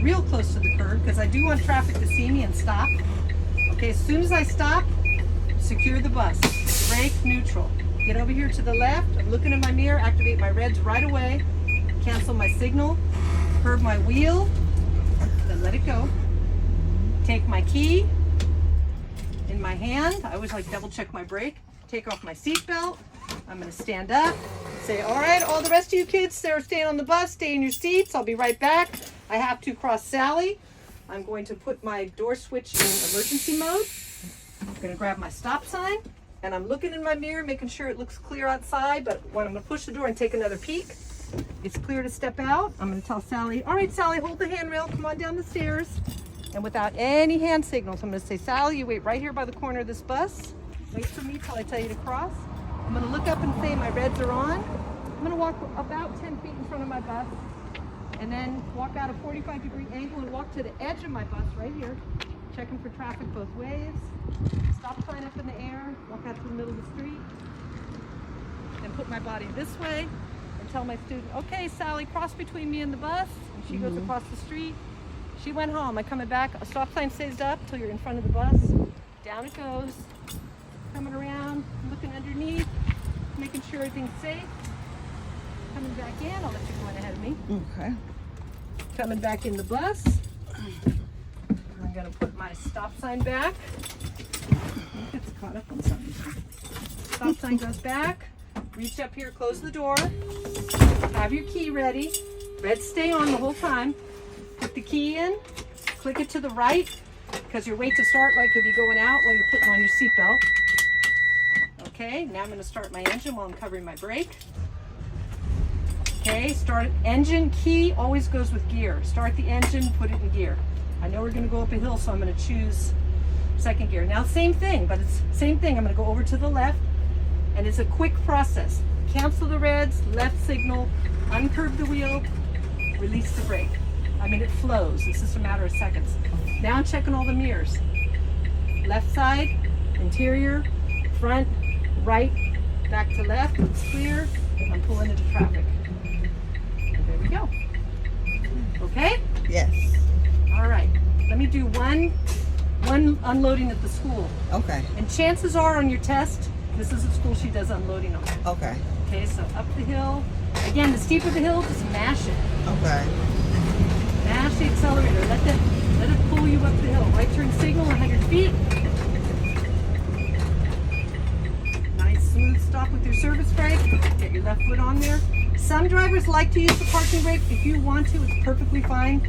real close to the curb because I do want traffic to see me and stop. Okay, as soon as I stop, secure the bus. Brake, neutral. Get over here to the left. I'm looking in my mirror, activate my reds right away. Cancel my signal. Curb my wheel. Then let it go. Take my key in my hand. I always like double check my brake. Take off my seatbelt. I'm going to stand up. Say, all right, all the rest of you kids that are staying on the bus, stay in your seats. I'll be right back. I have to cross Sally. I'm going to put my door switch in emergency mode. I'm going to grab my stop sign. And I'm looking in my mirror, making sure it looks clear outside. But when I'm going to push the door and take another peek, it's clear to step out. I'm going to tell Sally, all right, Sally, hold the handrail. Come on down the stairs. And without any hand signals, I'm going to say, Sally, you wait right here by the corner of this bus. Wait for me till I tell you to cross. I'm going to look up and say my reds are on. I'm going to walk about 10 feet in front of my bus and then walk out a 45-degree angle and walk to the edge of my bus right here, checking for traffic both ways. Stop sign up in the air, walk out to the middle of the street, and put my body this way and tell my student, okay, Sally, cross between me and the bus. And she goes across the street. She went home. I'm coming back. A stop sign stays up till you're in front of the bus. Down it goes. Coming around, looking underneath, making sure everything's safe. Coming back in. I'll let you go in ahead of me. Okay. Coming back in the bus. I'm going to put my stop sign back. It's caught up on something. Stop sign goes back. Reach up here, close the door. Have your key ready. Reds stay on the whole time. Put the key in. Click it to the right because your wait to start light could be going out while you're putting on your seatbelt. Okay, now I'm going to start my engine while I'm covering my brake. Okay, start engine key always goes with gear. Start the engine, put it in gear. I know we're going to go up a hill, so I'm going to choose second gear. Now, same thing, but it's same thing. I'm going to go over to the left, and it's a quick process. Cancel the reds, left signal, uncurve the wheel, release the brake. I mean, it flows. It's just a matter of seconds. Now I'm checking all the mirrors. Left side, interior, front, right, back to left. It's clear. I'm pulling into traffic. And there we go. Okay? Yes. All right. Let me do one unloading at the school. Okay. And chances are on your test, this is a school she does unloading on. Okay. Okay, so up the hill. Again, the steeper the hill, just mash it. Okay. Mash the accelerator. Let it pull you up the hill. Right turn signal, 100 feet. Nice smooth stop with your service brake. Get your left foot on there. Some drivers like to use the parking brake. If you want to, it's perfectly fine.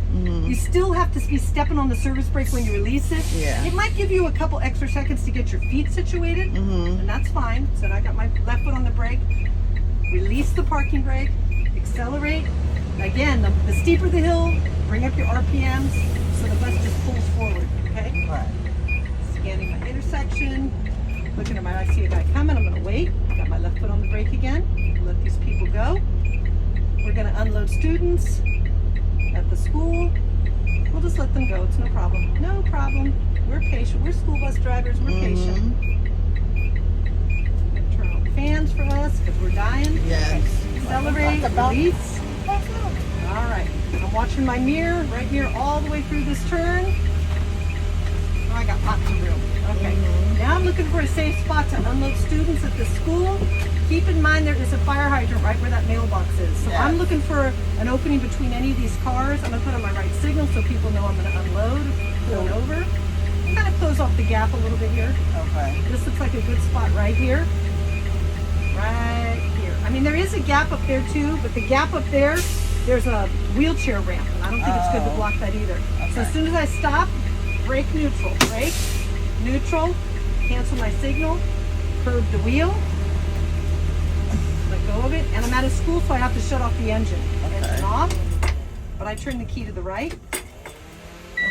You still have to be stepping on the service brake when you release it. Yeah. It might give you a couple extra seconds to get your feet situated, and that's fine. So I got my left foot on the brake. Release the parking brake. Accelerate. Again, the steeper the hill, bring up your RPMs so the bus just pulls forward, okay? All right. Scanning my intersection, looking at I see a guy coming, I'm gonna wait. Got my left foot on the brake again. Let these people go. We're gonna unload students at the school. We'll just let them go, it's no problem. No problem, we're patient. We're school bus drivers, we're patient. Turn on the fans for us because we're dying. Yes. Accelerate, release. All right, I'm watching my mirror, right mirror all the way through this turn. Oh, I got lots of room. Okay, now I'm looking for a safe spot to unload students at the school. Keep in mind there is a fire hydrant right where that mailbox is. So I'm looking for an opening between any of these cars. I'm gonna put on my right signal so people know I'm gonna unload, pull it over. Kind of close off the gap a little bit here. Okay. This looks like a good spot right here. Right here. I mean, there is a gap up there too, but the gap up there, there's a wheelchair ramp, and I don't think it's good to block that either. Okay. So as soon as I stop, brake neutral, brake neutral, cancel my signal, curve the wheel, let go of it, and I'm out of school, so I have to shut off the engine. Engine off, but I turn the key to the right.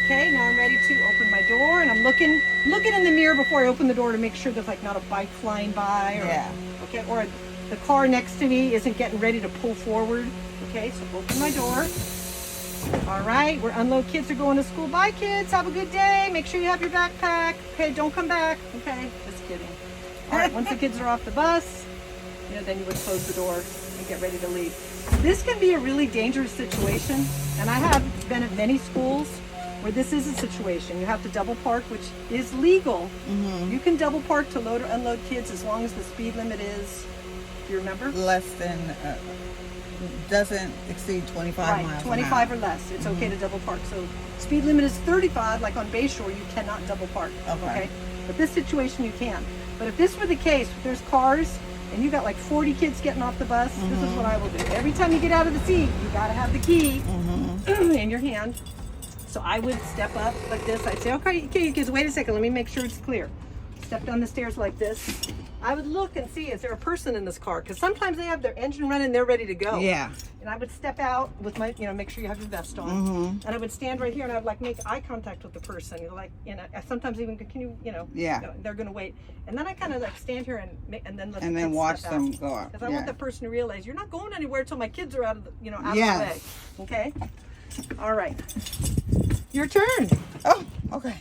Okay, now I'm ready to open my door, and I'm looking in the mirror before I open the door to make sure there's like not a bike flying by, or okay, or the car next to me isn't getting ready to pull forward. Okay, so open my door. All right, we're unload kids are going to school. Bye kids, have a good day. Make sure you have your backpack. Okay, don't come back. Okay, just kidding. All right, once the kids are off the bus, then you would close the door and get ready to leave. This can be a really dangerous situation, and I have been at many schools where this is a situation. You have to double park, which is legal. You can double park to load or unload kids as long as the speed limit is, do you remember? Less than, doesn't exceed 25 miles 25 an or less. It's okay to double park. So speed limit is 35, like on Bayshore, you cannot double park. Okay. But this situation you can. But if this were the case, if there's cars and you got like 40 kids getting off the bus, this is what I will do. Every time you get out of the seat, you gotta have the key in your hand. So I would step up like this. I'd say, okay, you kids, wait a second. Let me make sure it's clear. Step down the stairs like this. I would look and see, is there a person in this car? Because sometimes they have their engine running, they're ready to go. Yeah. And I would step out with my, make sure you have your vest on. And I would stand right here and I would like make eye contact with the person. Like, I sometimes even, can you, Yeah. they're going to wait. And then I kind of like stand here and then let And then watch them go up. Because I want the person to realize you're not going anywhere until my kids are out of the, out Yes. of the way. Okay? All right. Your turn. Oh, okay.